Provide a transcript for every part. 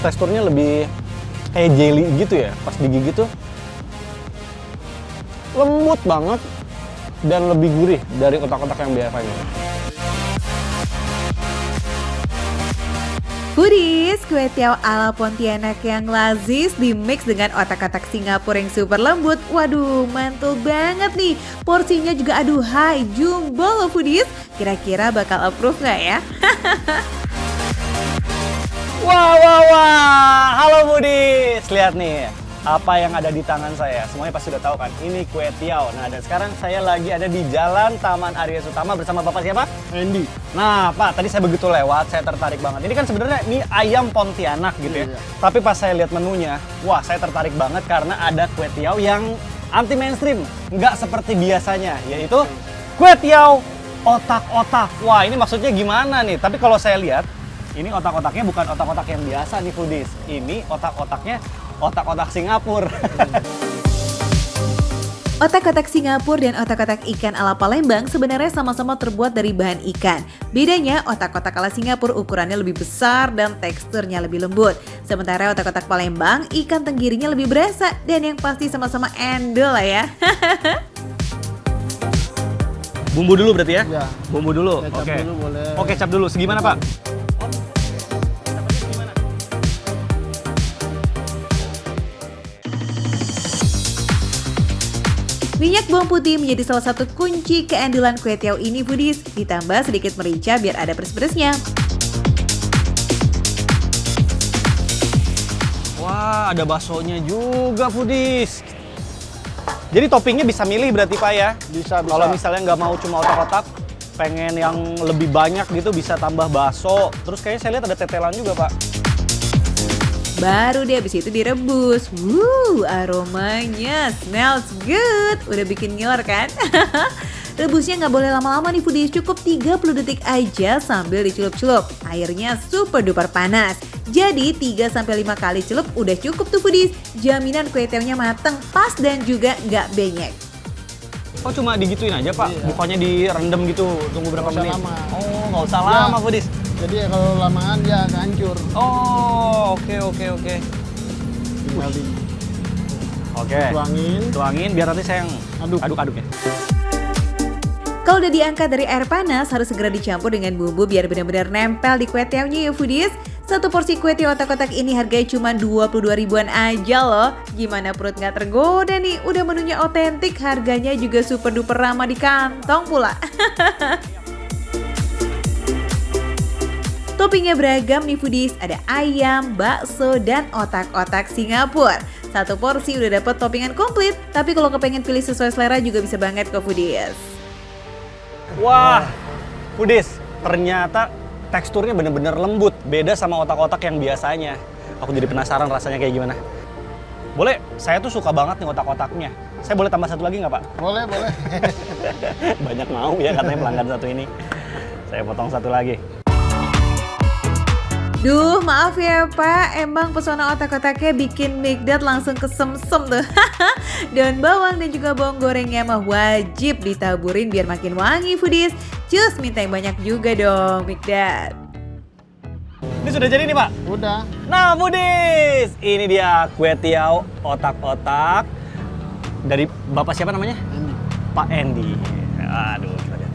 teksturnya lebih kayak jelly gitu ya. Pas digigit tuh lembut banget dan lebih gurih dari otak-otak yang biasanya. Foodies, kue tiaw ala Pontianak yang lazis dimix dengan otak-otak Singapura yang super lembut. Waduh, mantul banget nih. Porsinya juga aduhai, jumbo loh Foodies. Kira-kira bakal approve nggak ya? Wah. Halo Foodies. Lihat nih apa yang ada di tangan saya. Semuanya pasti udah tahu kan, ini kue tiaw. Nah, dan sekarang saya lagi ada di Jalan Taman Arya Utama bersama Bapak siapa? Andy. Nah, Pak, tadi saya begitu lewat, saya tertarik banget. Ini kan sebenarnya mie ayam Pontianak gitu ya. Iya. Tapi pas saya lihat menunya, wah, saya tertarik banget karena ada kue tiaw yang anti mainstream, nggak seperti biasanya, yaitu kue tiaw otak-otak. Wah, ini maksudnya gimana nih? Tapi kalau saya lihat, ini otak-otaknya bukan otak-otak yang biasa nih Foodies. Ini otak-otaknya otak-otak Singapura. Otak-otak Singapura dan otak-otak ikan ala Palembang sebenarnya sama-sama terbuat dari bahan ikan. Bedanya, otak-otak ala Singapura ukurannya lebih besar dan teksturnya lebih lembut. Sementara otak-otak Palembang, ikan tenggirinya lebih berasa dan yang pasti sama-sama endol lah ya. Bumbu dulu berarti ya? Ya. Bumbu dulu. Kecap Oke. dulu boleh. Oke, kecap dulu. Segimana, Pak? Minyak bawang putih menjadi salah satu kunci keendulan kue tiaw ini Foodies. Ditambah sedikit merica biar ada pedes-pedesnya. Wah, ada baksonya juga Foodies. Jadi toppingnya bisa milih berarti Pak ya? Bisa. Kalau misalnya nggak mau cuma otak-otak, pengen yang lebih banyak gitu bisa tambah bakso. Terus kayaknya saya lihat ada tetelan juga Pak. Baru deh habis itu direbus. Aromanya smells good. Udah bikin ngiler kan? Rebusnya nggak boleh lama-lama nih Foodies, cukup 30 detik aja sambil dicelup-celup. Airnya super duper panas. Jadi 3-5 kali celup udah cukup tuh Foodies. Jaminan kue tiawnya mateng, pas dan juga nggak benyek. Oh cuma digituin aja Pak? Iya. Bukannya direndam gitu, tunggu berapa Nggak usah menit? lama. Oh nggak usah Ya. lama Foodies. Jadi kalau lamaan dia akan hancur. Oh oke. Tinggal Oke. Tuangin biar nanti saya yang aduk-aduk ya. Kalau udah diangkat dari air panas, harus segera dicampur dengan bumbu biar benar-benar nempel di kue tiawnya ya Foodies. Satu porsi kue tiaw otak-otak ini harganya cuma 22 ribuan aja loh. Gimana perut nggak tergoda nih? Udah menunya otentik, harganya juga super duper ramah di kantong pula. Toppingnya beragam nih Foodies, ada ayam, bakso, dan otak-otak Singapura. Satu porsi udah dapet toppingan komplit, tapi kalau kepengen pilih sesuai selera juga bisa banget kok Foodies. Wah, Foodies, ternyata teksturnya bener-bener lembut, beda sama otak-otak yang biasanya. Aku jadi penasaran rasanya kayak gimana. Boleh, saya tuh suka banget nih otak-otaknya. Saya boleh tambah satu lagi nggak Pak? Boleh. Banyak mau ya katanya pelanggan satu ini. Saya potong satu lagi. Duh, maaf ya Pak, emang pesona otak-otaknya bikin Mikdad langsung kesemsem tuh. Daun bawang dan juga bawang gorengnya mah wajib ditaburin biar makin wangi Foodies. Cus, minta yang banyak juga dong Mikdad. Ini sudah jadi nih Pak? Udah. Nah Foodies, ini dia kue tiaw otak-otak dari Bapak siapa namanya? Andy. Pak Andy. Aduh, kita lihat.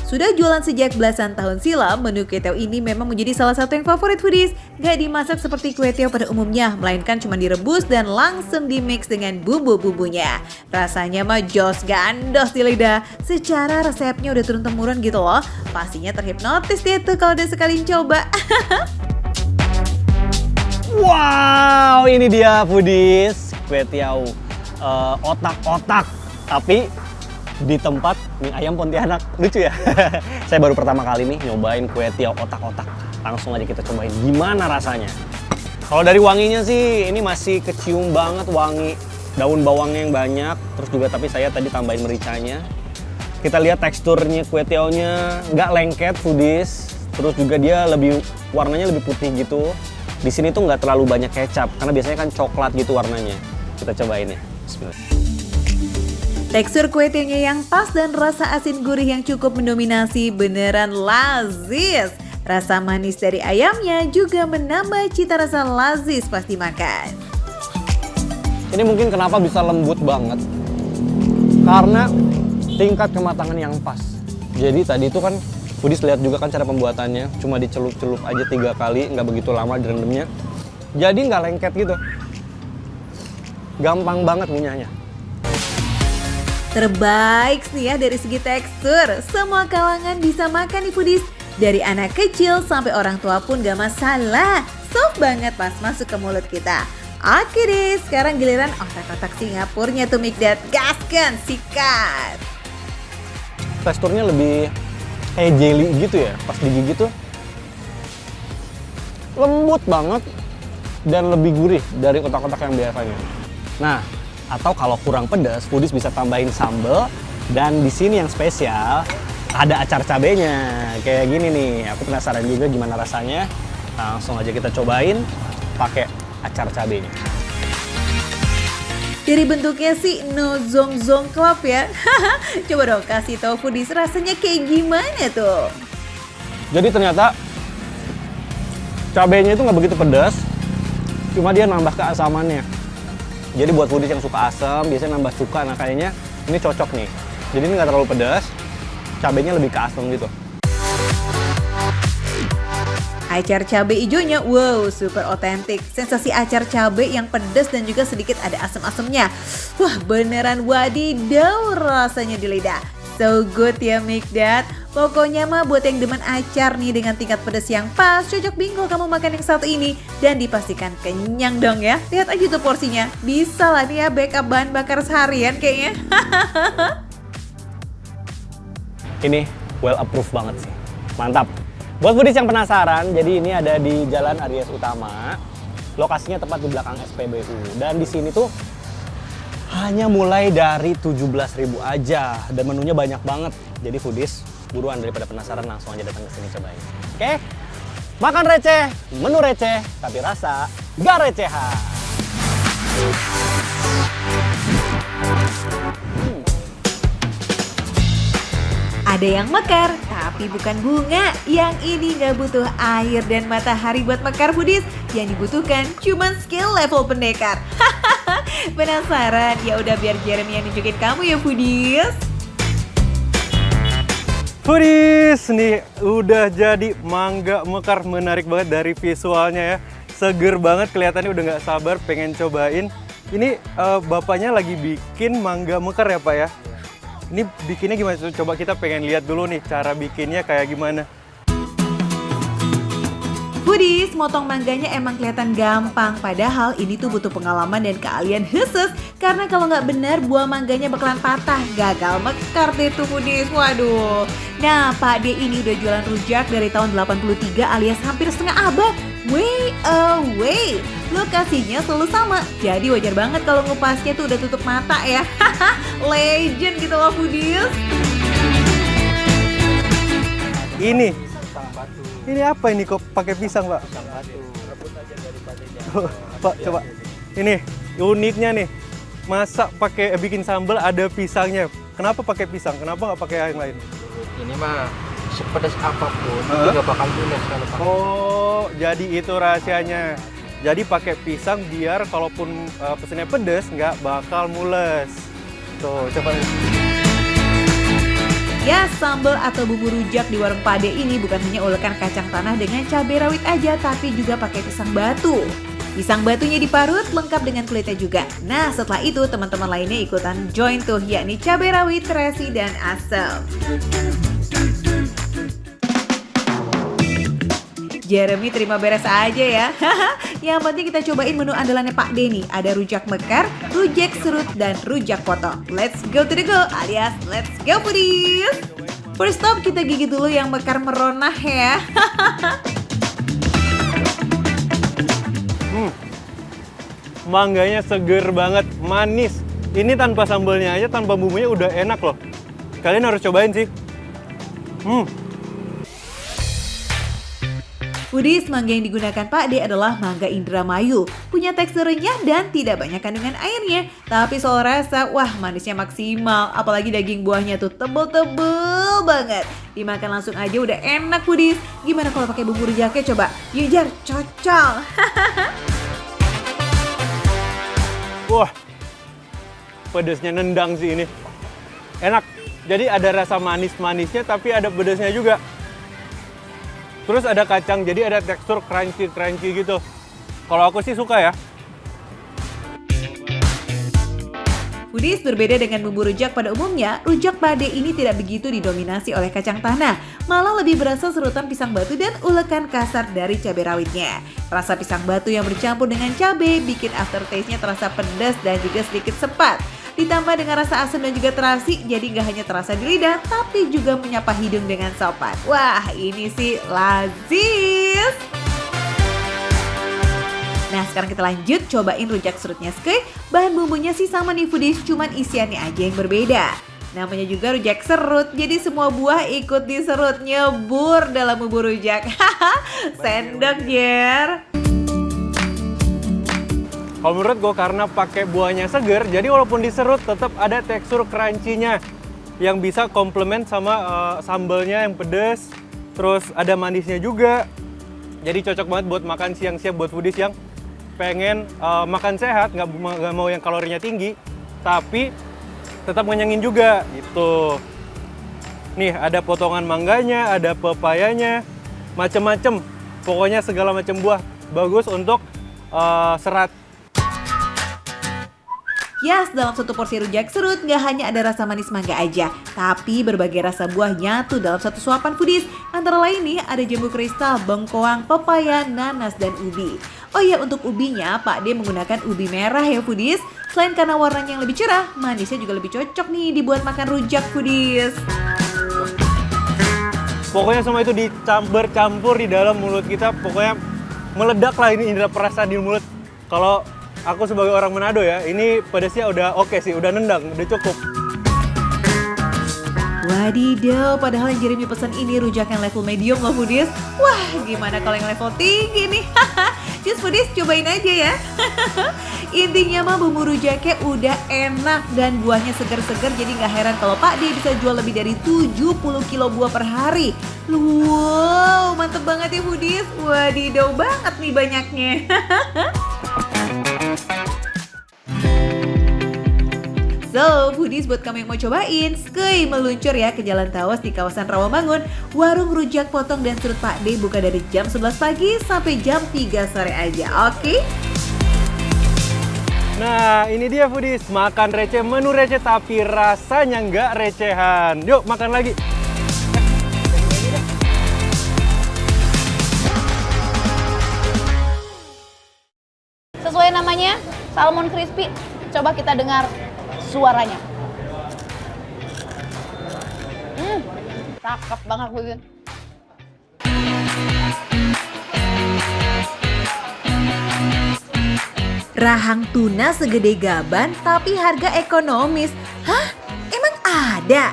Sudah jualan sejak belasan tahun silam, menu kue tiaw ini memang menjadi salah satu yang favorit Foodies. Gak dimasak seperti kue tiaw pada umumnya, melainkan cuma direbus dan langsung dimix dengan bumbu-bumbunya. Rasanya mah jos gandos di lidah. Secara resepnya udah turun-temurun gitu loh. Pastinya terhipnotis dia tuh kalau udah sekali coba. Wow, ini dia Foodies, kue tiaw otak-otak, tapi di tempat mie ayam Pontianak. Lucu ya? Saya baru pertama kali nih nyobain kue tiaw otak-otak. Langsung aja kita cobain gimana rasanya. Kalau dari wanginya sih ini masih kecium banget wangi daun bawangnya yang banyak. Terus juga tapi saya tadi tambahin mericanya. Kita lihat teksturnya kue tiawnya nggak lengket Foodies. Terus juga dia warnanya lebih putih gitu. Di sini tuh nggak terlalu banyak kecap karena biasanya kan coklat gitu warnanya. Kita cobain ya. Bismillah. Tekstur kue tiawnya yang pas dan rasa asin gurih yang cukup mendominasi beneran lazis. Rasa manis dari ayamnya juga menambah cita rasa lazis pas dimakan. Ini mungkin kenapa bisa lembut banget. Karena tingkat kematangan yang pas. Jadi tadi itu kan foodies lihat juga kan cara pembuatannya. Cuma dicelup-celup aja 3 kali, nggak begitu lama direndamnya. Jadi nggak lengket gitu. Gampang banget ngunyahnya. Terbaik sih ya dari segi tekstur. Semua kalangan bisa makan nih foodies. Dari anak kecil sampai orang tua pun gak masalah. Soft banget pas masuk ke mulut kita. Oke deh, sekarang giliran otak-otak Singapurnya tuh Mikdad. Gaskan, sikat. Teksturnya lebih kayak jelly gitu ya. Pas digigit tuh lembut banget dan lebih gurih dari otak-otak yang biasanya. Nah, atau kalau kurang pedas, foodies bisa tambahin sambal. Dan di sini yang spesial ada acar cabenya. Kayak gini nih. Aku penasaran juga gimana rasanya. Langsung aja kita cobain pakai acar cabenya. Dari bentuknya sih no zong club ya. Coba dong kasih tahu foodies rasanya kayak gimana tuh. Jadi ternyata cabenya itu nggak begitu pedas. Cuma dia nambah keasamannya. Jadi buat foodies yang suka asam, biasanya nambah cuka. Nah kayaknya ini cocok nih. Jadi ini nggak terlalu pedas. Cabenya lebih ke asam gitu. Acar cabai hijaunya, wow, super otentik. Sensasi acar cabai yang pedas dan juga sedikit ada asam-asamnya. Wah, beneran wadidaw rasanya di lidah. So good ya Mikdad. Pokoknya mah buat yang demen acar nih dengan tingkat pedas yang pas, cocok bingo kamu makan yang satu ini. Dan dipastikan kenyang dong ya. Lihat aja tuh porsinya. Bisa lah nih ya backup bahan bakar seharian kayaknya. Ini well approved banget sih. Mantap. Buat foodies yang penasaran, jadi ini ada di Jalan Aries Utama. Lokasinya tepat di belakang SPBU. Dan di sini tuh hanya mulai dari 17.000 aja dan menunya banyak banget. Jadi foodies, buruan daripada penasaran langsung aja datang ke sini cobain. Oke? Makan receh, menu receh, tapi rasa gak recehan. Ada yang mekar, tapi bukan bunga. Yang ini nggak butuh air dan matahari buat mekar foodies. Yang dibutuhkan cuma skill level pendekar. Penasaran? Ya udah biar Jeremy yang nunjukin kamu ya foodies. Foodies, nih udah jadi mangga mekar, menarik banget dari visualnya ya. Seger banget, kelihatannya udah nggak sabar pengen cobain. Ini bapaknya lagi bikin mangga mekar ya Pak ya? Ini bikinnya gimana? Coba kita pengen lihat dulu nih cara bikinnya kayak gimana. Foodies, motong mangganya emang kelihatan gampang. Padahal ini tuh butuh pengalaman dan keahlian khusus. Karena kalau nggak benar buah mangganya bakalan patah. Gagal mekar deh tuh foodies, waduh. Nah, Pak D ini udah jualan rujak dari tahun 83 alias hampir setengah abad. Way away. Lokasinya selalu sama. Jadi wajar banget kalau ngupasnya tuh udah tutup mata ya. Legend gitu loh foodies. Ini apa ini kok pakai pisang Pak? Pisang batu. Rebut aja dari padanya. Pak coba. Ini uniknya nih. Masa pakai bikin sambal ada pisangnya. Kenapa pakai pisang? Kenapa nggak pakai yang lain? Ini mah sepedas apapun itu nggak bakal mules kalau pakai. Oh, jadi itu rahasianya. Jadi pakai pisang biar kalaupun pesennya pedas nggak bakal mules. Tuh, coba. Ya, sambal atau bumbu rujak di warung Pade ini bukan hanya ulekan kacang tanah dengan cabai rawit aja, tapi juga pakai pisang batu. Pisang batunya diparut lengkap dengan kulitnya juga. Nah, setelah itu teman-teman lainnya ikutan join tuh, yakni cabai rawit, terasi, dan asam. Jeremy terima beres aja ya. Yang penting kita cobain menu andalannya Pak Denny. Ada rujak mekar, rujak serut, dan rujak potong. Let's go to the go alias let's go foodies. First stop kita gigit dulu yang mekar meronah ya. Mangganya seger banget, manis. Ini tanpa sambalnya aja, tanpa bumbunya udah enak loh. Kalian harus cobain sih. Foodies, mangga yang digunakan Pak D adalah mangga Indramayu. Punya tekstur renyah dan tidak banyak kandungan airnya. Tapi soal rasa, wah manisnya maksimal. Apalagi daging buahnya tuh tebel-tebel banget. Dimakan langsung aja udah enak Foodies. Gimana kalau pakai bumbu rujaknya coba? Yuk Jar, cocok. Wah, pedesnya nendang sih ini. Enak. Jadi ada rasa manis-manisnya tapi ada pedesnya juga. Terus ada kacang, jadi ada tekstur crunchy gitu. Kalau aku sih suka ya. Foodies, berbeda dengan bumbu rujak pada umumnya, rujak Pak D ini tidak begitu didominasi oleh kacang tanah. Malah lebih berasa serutan pisang batu dan ulekan kasar dari cabai rawitnya. Rasa pisang batu yang bercampur dengan cabai bikin aftertaste-nya terasa pedas dan juga sedikit sepat. Ditambah dengan rasa asam dan juga terasi, jadi gak hanya terasa di lidah, tapi juga menyapa hidung dengan sopan. Wah, ini sih lazis! Nah, sekarang kita lanjut cobain rujak serutnya Skei. Bahan bumbunya sih sama nih Foodies, cuman isiannya aja yang berbeda. Namanya juga rujak serut, jadi semua buah ikut diserut, nyebur dalam bumbu rujak. Sendok, Jer! Kalau menurut gue karena pakai buahnya seger, jadi walaupun diserut tetap ada tekstur crunchy-nya yang bisa komplement sama sambalnya yang pedes, terus ada manisnya juga. Jadi cocok banget buat makan siang-siang buat Foodies yang pengen makan sehat, nggak mau yang kalorinya tinggi, tapi tetap ngenyangin juga gitu. Nih ada potongan mangganya, ada pepayanya, macem-macem. Pokoknya segala macam buah bagus untuk serat. Yes, dalam satu porsi rujak serut nggak hanya ada rasa manis mangga aja, tapi berbagai rasa buah nyatu dalam satu suapan Foodies. Antara lain nih ada jambu kristal, bengkoang, pepaya, nanas, dan ubi. Oh ya, untuk ubinya Pak D menggunakan ubi merah ya Foodies. Selain karena warnanya yang lebih cerah, manisnya juga lebih cocok nih dibuat makan rujak Foodies. Pokoknya semua itu dicampur di dalam mulut kita, pokoknya meledak lah ini indera perasa di mulut. Kalau aku sebagai orang Manado ya, ini pedasnya udah oke sih, udah nendang, udah cukup. Wadidaw, padahal yang Jeremy pesan ini rujak yang level medium loh Foodies. Wah, gimana kalau yang level tinggi nih? Just Foodies, cobain aja ya. Intinya mah bumbu rujaknya udah enak dan buahnya segar-segar, jadi nggak heran kalau Pak D bisa jual lebih dari 70 kilo buah per hari. Wow, mantep banget ya Foodies. Wadidaw banget nih banyaknya. So, Foodies buat kamu yang mau cobain, Skei meluncur ya ke Jalan Tawas di kawasan Rawamangun. Warung rujak potong dan serut Pak D buka dari jam 11 pagi sampai jam 3 sore aja, oke? Nah, ini dia Foodies, makan receh, menu receh tapi rasanya nggak recehan. Yuk, makan lagi. Sesuai namanya, salmon crispy. Coba kita dengar suaranya. Cakep banget gue. Rahang tuna segede gaban tapi harga ekonomis. Hah? Emang ada?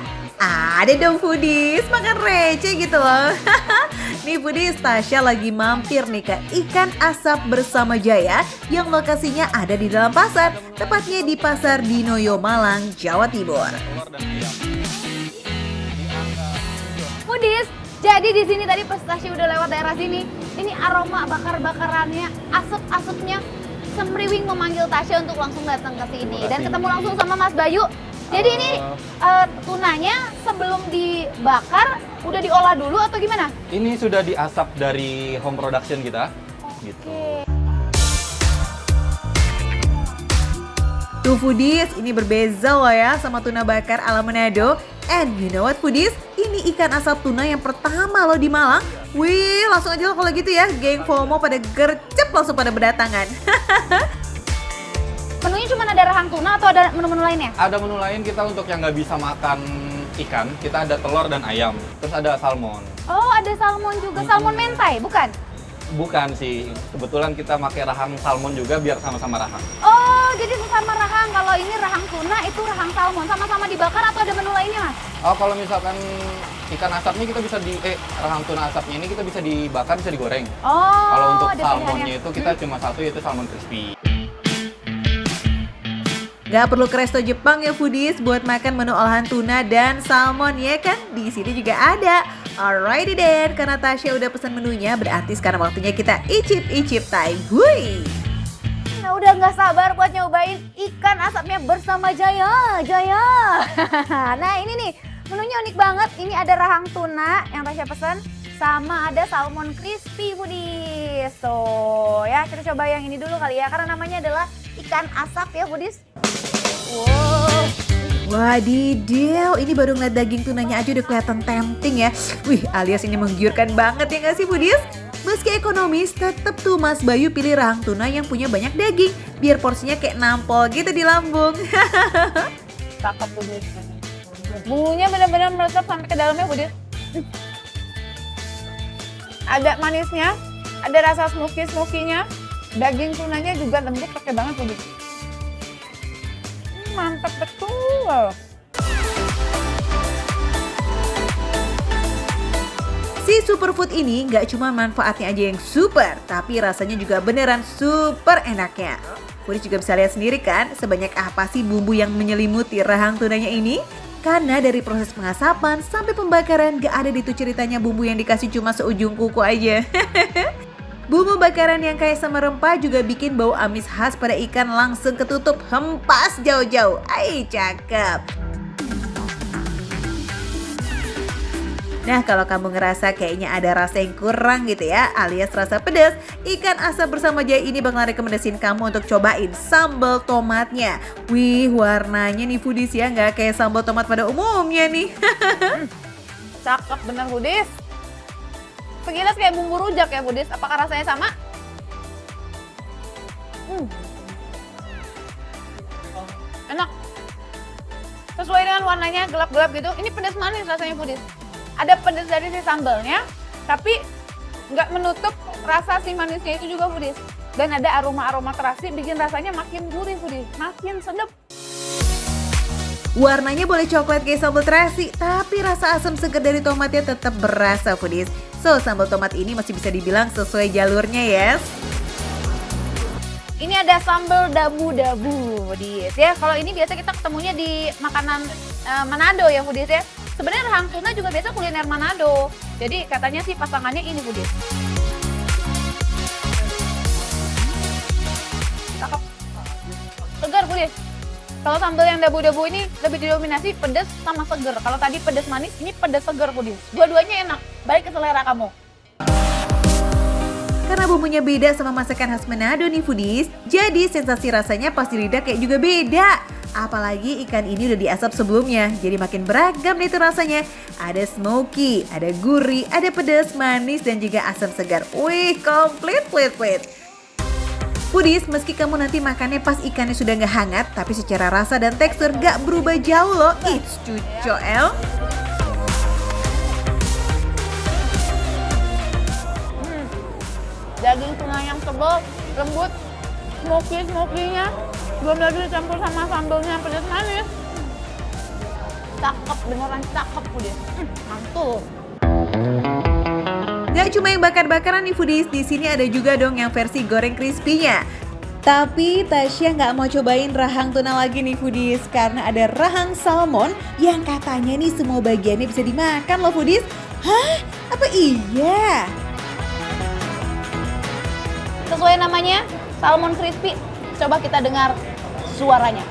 Ada dong Foodies, makan receh gitu loh. Nih Foodies, Tasya lagi mampir nih ke Ikan Asap Bersama Jaya yang lokasinya ada di dalam pasar, tepatnya di Pasar Dinoyo Malang, Jawa Timur. Foodies, jadi di sini tadi pas Tasya udah lewat daerah sini, ini aroma bakar-bakarannya, asap-asapnya semriwing memanggil Tasya untuk langsung datang ke sini dan ketemu langsung sama Mas Bayu. Jadi ini tunanya sebelum dibakar udah diolah dulu atau gimana? Ini sudah diasap dari home production kita. Gitu. Tuh Foodies, ini berbeza loh ya sama tuna bakar ala Manado. And you know what Foodies? Ini ikan asap tuna yang pertama loh di Malang. Wih, langsung aja loh kalau gitu ya. Geng FOMO pada gercep langsung pada berdatangan. Menunya cuma ada rahang tuna atau ada menu-menu lainnya? Ada menu lain kita untuk yang nggak bisa makan ikan, kita ada telur dan ayam. Terus ada salmon. Oh, ada salmon juga. Salmon mentai, bukan? Bukan sih, kebetulan kita pakai rahang salmon juga biar sama-sama rahang. Oh, jadi sesama rahang. Kalau ini rahang tuna, itu rahang salmon. Sama-sama dibakar atau ada menu lainnya, Mas? Oh, kalau misalkan ikan asapnya kita bisa rahang tuna asapnya ini kita bisa dibakar, bisa digoreng. Oh, Kalau untuk ada salmonnya pilihannya. itu kita cuma satu, yaitu salmon crispy. Gak perlu ke resto Jepang ya foodies buat makan menu olahan tuna dan salmon ya kan? Di sini juga ada. Alrighty then, karena Tasya udah pesan menunya, berarti sekarang waktunya kita icip-icip time. Hui! Nah, udah nggak sabar buat nyobain ikan asapnya bersama Jaya. Nah, ini nih menunya unik banget. Ini ada rahang tuna yang Tasya pesan sama ada salmon crispy foodies. So, ya kita coba yang ini dulu kali ya karena namanya adalah ikan asap ya foodies. Wow. Wadidaw, ini baru ngeliat daging tunanya aja udah kelihatan tempting ya. Wih, alias ini menggiurkan banget ya nggak sih foodies? Meski ekonomis, tetap tuh Mas Bayu pilih rahang tuna yang punya banyak daging. Biar porsinya kayak nampol gitu di lambung. Cakep foodies. Bumbunya benar-benar meresap sampai ke dalamnya foodies. Ada manisnya, ada rasa smoky-smokinya. Daging tunanya juga lembut, pakai banget foodies. Mantap betul. Si superfood ini nggak cuma manfaatnya aja yang super, tapi rasanya juga beneran super enaknya. Foodies juga bisa lihat sendiri kan, sebanyak apa sih bumbu yang menyelimuti rahang tunanya ini? Karena dari proses pengasapan sampai pembakaran gak ada di tuh ceritanya bumbu yang dikasih cuma seujung kuku aja. Bumbu bakaran yang kayak sama rempah juga bikin bau amis khas pada ikan langsung ketutup hempas jauh-jauh. Ay, cakep. Nah, kalau kamu ngerasa kayaknya ada rasa yang kurang gitu ya, alias rasa pedas, ikan asap bersama Jaya ini bakal rekomendasiin kamu untuk cobain sambal tomatnya. Wih, warnanya nih foodies ya, nggak kayak sambal tomat pada umumnya nih. Cakep bener foodies. Sekilas kayak bumbu rujak ya foodies. Apakah rasanya sama? Enak. Sesuai dengan warnanya gelap-gelap gitu. Ini pedas manis rasanya foodies. Ada pedas dari si sambalnya, tapi nggak menutup rasa si manisnya itu juga foodies. Dan ada aroma-aroma terasi bikin rasanya makin gurih foodies, makin sedap. Warnanya boleh coklat kayak sambal terasi, tapi rasa asam segar dari tomatnya tetap berasa foodies. So, sambal tomat ini masih bisa dibilang sesuai jalurnya yes. Ini ada sambal dabu-dabu foodies ya. Kalau ini biasa kita ketemunya di makanan Manado ya foodies ya. Sebenarnya rahang tuna juga biasa kuliner Manado. Jadi katanya sih pasangannya ini foodies. Cakep. Segar foodies. Kalau sambal yang dabu-dabu ini lebih didominasi pedas sama segar. Kalau tadi pedas manis, ini pedas segar foodies. Dua-duanya enak, baik ke selera kamu. Karena bumbunya beda sama masakan khas Manado nih foodies, jadi sensasi rasanya pas di lidah kayak juga beda. Apalagi ikan ini udah diasap sebelumnya, jadi makin beragam deh tuh rasanya. Ada smoky, ada gurih, ada pedas, manis, dan juga asam segar. Wih, komplit. Foodies, meski kamu nanti makannya pas ikannya sudah nggak hangat, tapi secara rasa dan tekstur nggak berubah jauh loh. It's cuco el. Daging tuna yang tebal, lembut, smoky-smokinya. Belum lagi dicampur sama sambalnya pedas manis. Cakep, beneran cakep foodies. Mantul. Gak cuma yang bakar-bakaran nih foodies, di sini ada juga dong yang versi goreng crispy-nya. Tapi Tasya nggak mau cobain rahang tuna lagi nih foodies, karena ada rahang salmon yang katanya nih semua bagiannya bisa dimakan loh foodies. Hah? Apa iya? Sesuai namanya, salmon crispy. Coba kita dengar suaranya.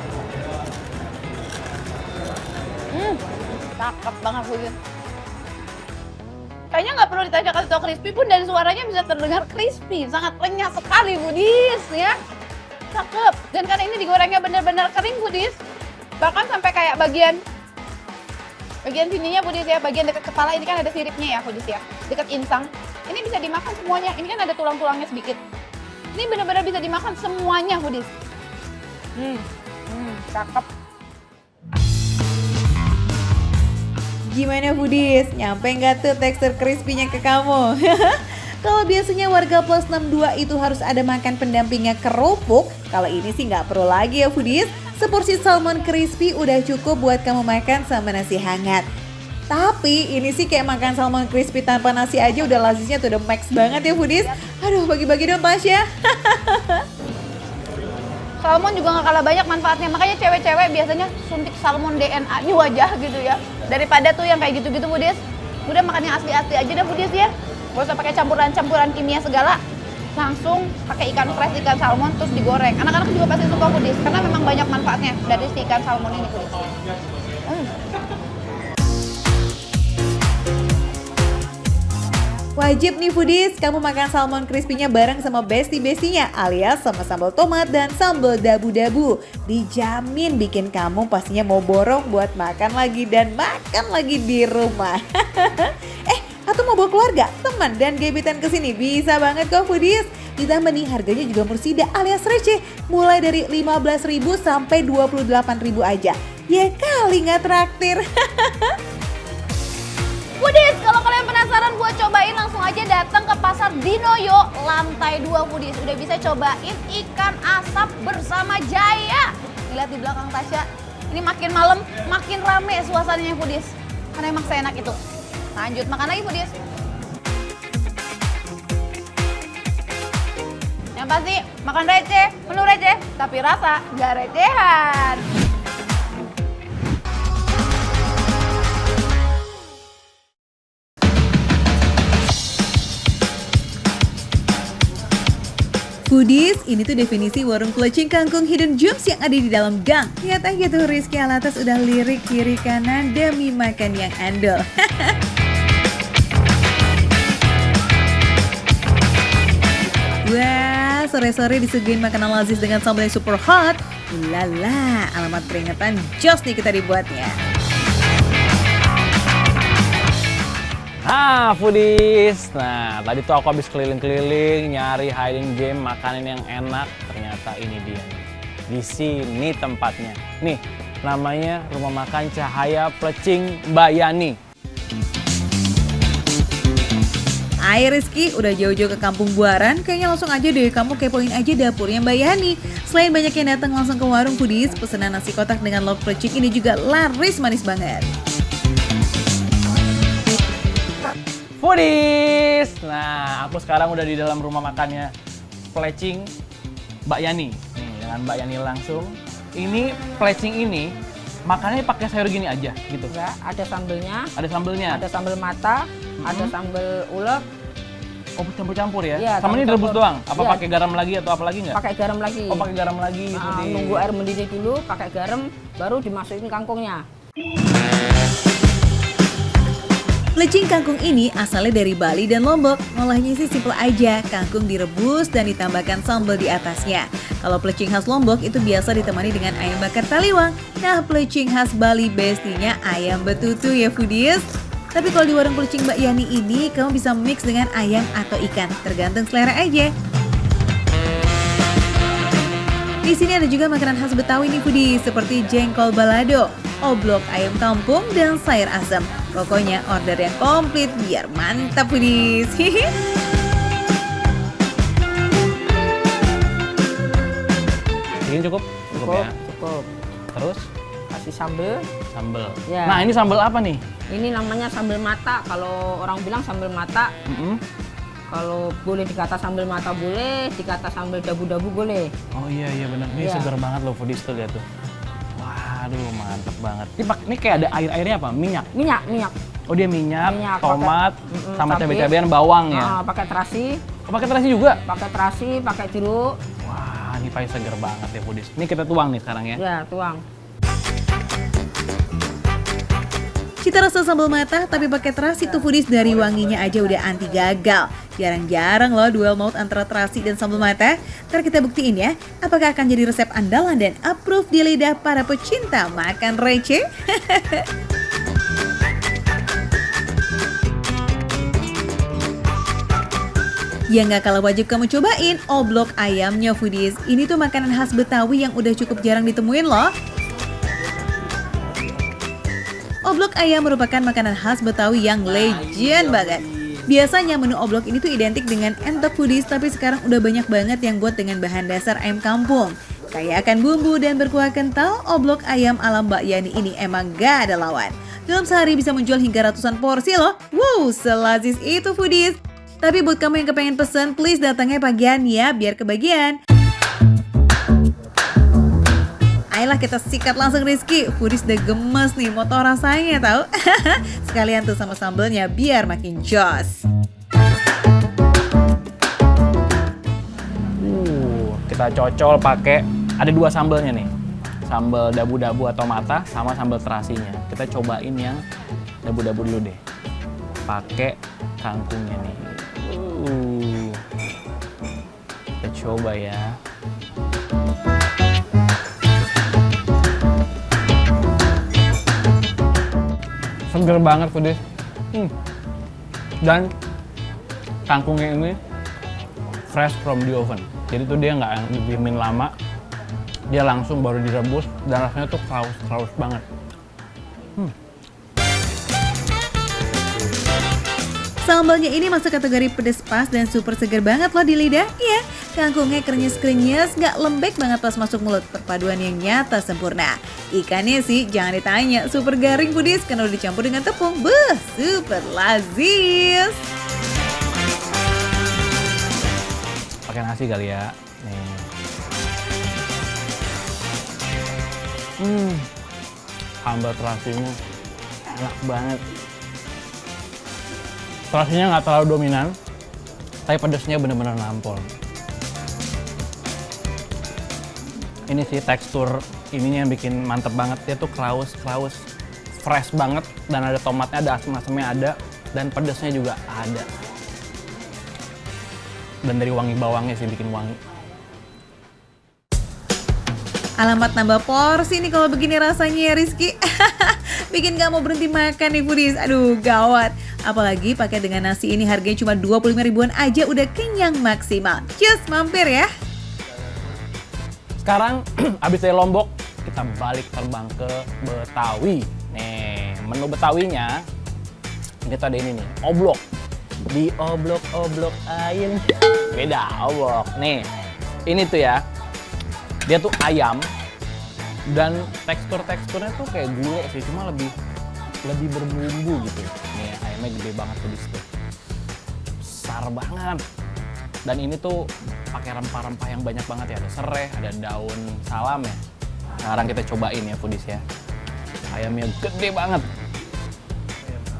Cakep banget foodies. Kayaknya nggak perlu ditanya kasih tau crispy pun dari suaranya bisa terdengar crispy. Sangat renyah sekali foodies ya. Cakep. Dan karena ini digorengnya benar-benar kering foodies. Bahkan sampai kayak bagian sininya foodies ya, bagian dekat kepala ini kan ada siripnya ya foodies ya. Dekat insang. Ini bisa dimakan semuanya. Ini kan ada tulang-tulangnya sedikit. Ini benar-benar bisa dimakan semuanya foodies. Cakep. Gimana foodies? Nyampe nggak tuh tekstur crispy-nya ke kamu? Kalau biasanya warga plus 62 itu harus ada makan pendampingnya kerupuk, kalau ini sih nggak perlu lagi ya foodies. Seporsi salmon crispy udah cukup buat kamu makan sama nasi hangat. Tapi ini sih kayak makan salmon crispy tanpa nasi aja udah lazisnya tuh udah max banget ya foodies. Aduh bagi-bagi dong Tasya. Salmon juga nggak kalah banyak manfaatnya, makanya cewek-cewek biasanya suntik salmon DNA di wajah gitu ya. Daripada tuh yang kayak gitu-gitu foodies, udah makan yang asli-asli aja deh foodies ya. Gak usah pakai campuran-campuran kimia segala. Langsung pakai ikan fresh, ikan salmon terus digoreng. Anak-anak juga pasti suka foodies karena memang banyak manfaatnya dari si ikan salmon ini foodies. Wajib nih foodies, kamu makan salmon crispy-nya bareng sama bestie-bestinya alias sama sambal tomat dan sambal dabu-dabu. Dijamin bikin kamu pastinya mau borong buat makan lagi dan makan lagi di rumah. Atau mau bawa keluarga, teman dan gebetan ke sini bisa banget kok foodies. Ditambah nih harganya juga mursidah alias receh, mulai dari 15.000 sampai 28.000 aja. Ya kali nggak traktir. Foodies, kalau kalian penasaran buat cobain langsung aja datang ke Pasar Dinoyo lantai 2 Foodies. Udah bisa cobain ikan asap bersama Jaya. Lihat di belakang Tasya. Ini makin malam makin rame suasananya Foodies. Karena emang seenak itu. Lanjut makan lagi Foodies. Yang pasti makan receh, menu receh, tapi rasa gak recehan. Foodies, ini tuh definisi warung pelecing kangkung hidden gems yang ada di dalam gang. Lihat aja tuh Rizky Alatas udah lirik kiri kanan demi makan yang andal. Wah, sore-sore disuguhin makanan lazis dengan sambal yang super hot. Ulala, alamat peringatan jos nih kita dibuatnya. Foodies. Nah, tadi tuh aku habis keliling-keliling nyari hiding game makanan yang enak. Ternyata ini dia nih. Di sini tempatnya. Nih, namanya Rumah Makan Cahaya Plecing Mbak Yani. Hai Rizky, udah jauh-jauh ke Kampung Buaran, kayaknya langsung aja deh kamu kepoin aja dapurnya Mbak Yani. Selain banyak yang datang langsung ke warung foodies, pesanan nasi kotak dengan log plecing ini juga laris manis banget. Foodies. Nah, aku sekarang udah di dalam rumah makannya Plecing Mbak Yani. Nih, dengan Mbak Yani langsung. Ini plecing ini makannya pakai sayur gini aja gitu. Enggak, ada sambelnya, Ada sambelnya. ada sambel mata, ada sambel ulek, Oh, campur-campur ya? Iya, Sama ini direbus campur-campur. doang? Apa Iya. pakai garam lagi atau apa lagi nggak? pakai garam lagi. Oh, pakai garam lagi. Foodies. Nunggu air mendidih dulu, pakai garam, baru dimasukin kangkungnya. Plecing kangkung ini asalnya dari Bali dan Lombok. Ngolahnya sih simple aja, kangkung direbus dan ditambahkan sambal di atasnya. Kalau plecing khas Lombok itu biasa ditemani dengan ayam bakar taliwang. Nah, plecing khas Bali bestinya ayam betutu ya foodies. Tapi kalau di warung plecing Mbak Yani ini, kamu bisa mix dengan ayam atau ikan, tergantung selera aja. Di sini ada juga makanan khas Betawi nih foodies, seperti jengkol balado, oblok ayam kampung, dan sayur asam. Pokoknya order yang komplit biar mantap foodies. Ini cukup? Cukup ya? Cukup. Terus Kasih sambel. sambal. Ya. Nah, ini sambal apa nih? Ini namanya sambel mata. Kalau orang bilang sambel mata, Mm-mm. kalau boleh dikata sambel mata boleh, dikata sambel dabu-dabu boleh. Oh iya benar. Ini Iya. segar banget loh foodies tuh lihat tuh. Waduh, mantap banget. Ini kayak ada air-airnya apa? Minyak. Minyak. Oh, dia minyak, Minyak, tomat, pakai- sama cabai. cabai-cabean, bawang ya. Pakai terasi, Oh, pakai terasi juga. pakai jeruk. Wah, ini pasti segar banget ya foodies. Ini kita tuang nih sekarang ya. Ya, tuang. Cita rasa sambal mata tapi pakai terasi tuh foodies, dari wanginya aja udah anti gagal. Jarang-jarang loh duel maut antara terasi dan sambal mata. Ntar kita buktiin ya, apakah akan jadi resep andalan dan approve di lidah para pecinta makan receh? Yang gak kalah wajib kamu cobain, oblok ayamnya foodies. Ini tuh makanan khas Betawi yang udah cukup jarang ditemuin loh. Oblok ayam merupakan makanan khas Betawi yang legend banget. Biasanya menu oblok ini tuh identik dengan entok foodies, tapi sekarang udah banyak banget yang buat dengan bahan dasar ayam kampung. Kaya akan bumbu dan berkuah kental, oblok ayam ala Mbak Yani ini emang gak ada lawan. Dalam sehari bisa menjual hingga ratusan porsi loh. Wow, selazis itu foodies. Tapi buat kamu yang kepengen pesen, please datangnya pagian ya, biar kebagian. Ayolah kita sikat langsung Rizky. Foodies udah gemes nih, mau tau rasanya tahu? Sekalian tuh sama sambelnya biar makin jos. Kita cocol pakai, ada 2 sambelnya nih. Sambal dabu-dabu atau mata sama sambal terasinya. Kita cobain yang dabu-dabu dulu deh. Pakai kangkungnya nih. Kita coba ya. Seger banget foodies. Dan kangkungnya ini fresh from the oven. Jadi tuh dia nggak yang didiemin lama, dia langsung baru direbus dan rasanya tuh kraus banget. Sambalnya ini masuk kategori pedas pas dan super segar banget loh di lidah. Iya, kangkungnya krenyes-krenyes, nggak lembek banget pas masuk mulut. Perpaduan yang nyata sempurna. Ikannya sih jangan ditanya, super garing foodies karena udah dicampur dengan tepung. Beuh, super lazis. Pakai nasi kali ya. Nih. Sambal terasinya enak banget. Terasinya nggak terlalu dominan, tapi pedasnya bener-bener nampol. Ini sih tekstur ininya yang bikin mantep banget. Dia tuh kraus, fresh banget, dan ada tomatnya, ada asam-asamnya ada, dan pedasnya juga ada. Dan dari wangi bawangnya sih bikin wangi. Alamat nambah porsi nih kalau begini rasanya ya Rizky. Bikin gak mau berhenti makan nih foodies. Aduh gawat. Apalagi pakai dengan nasi ini harganya cuma 25 ribuan aja udah kenyang maksimal. Cus, mampir ya. Sekarang abis dari Lombok, kita balik terbang ke Betawi. Nih, menu Betawinya ini tuh ada ini nih, oblok. Di oblok ayam. Beda, oblok. Nih, ini tuh ya. Dia tuh ayam dan teksturnya tuh kayak gulai sih, cuma lebih berbumbu gitu. Nih, ayamnya gede banget tuh di situ. Besar banget. Dan ini tuh pakai rempah-rempah yang banyak banget ya. Ada serai, ada daun salam ya. Sekarang kita cobain ya foodies ya. Ayamnya gede banget.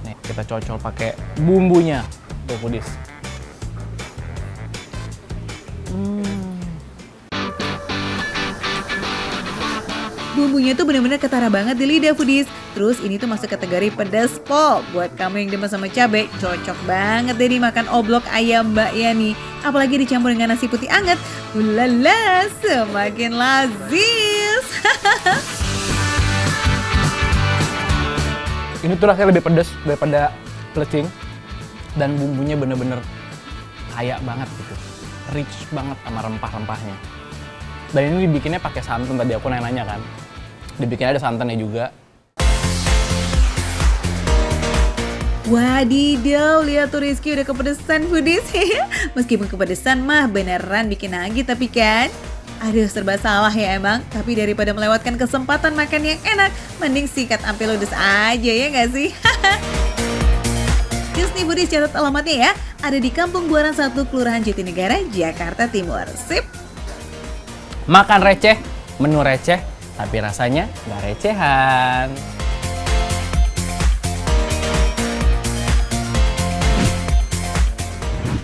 Nih, kita cocol pakai bumbunya tuh foodies. Bumbunya tuh bener-bener ketara banget di lidah foodies. Terus ini tuh masuk kategori pedas pol. Buat kamu yang demen sama cabai, cocok banget deh dimakan oblok ayam Mbak Yani. Apalagi dicampur dengan nasi putih anget. Ulala, semakin lazis. Ini tuh rasanya lebih pedas daripada plecing. Dan bumbunya bener-bener kaya banget gitu. Rich banget sama rempah-rempahnya. Dan ini dibikinnya pakai santan, tadi aku nanya kan. Dibikinnya ada santannya juga. Wadidaw, lihat tuh Rizky udah kepedesan foodies. Meskipun kepedesan mah beneran bikin nagih tapi kan. Aduh serba salah ya emang. Tapi daripada melewatkan kesempatan makan yang enak, mending sikat ampe ludes aja ya gak sih? Terus nih foodies, catat alamatnya ya. Ada di Kampung Buaran 1, Kelurahan Jatinegara, Jakarta Timur. Sip! Makan receh, menu receh, tapi rasanya nggak recehan.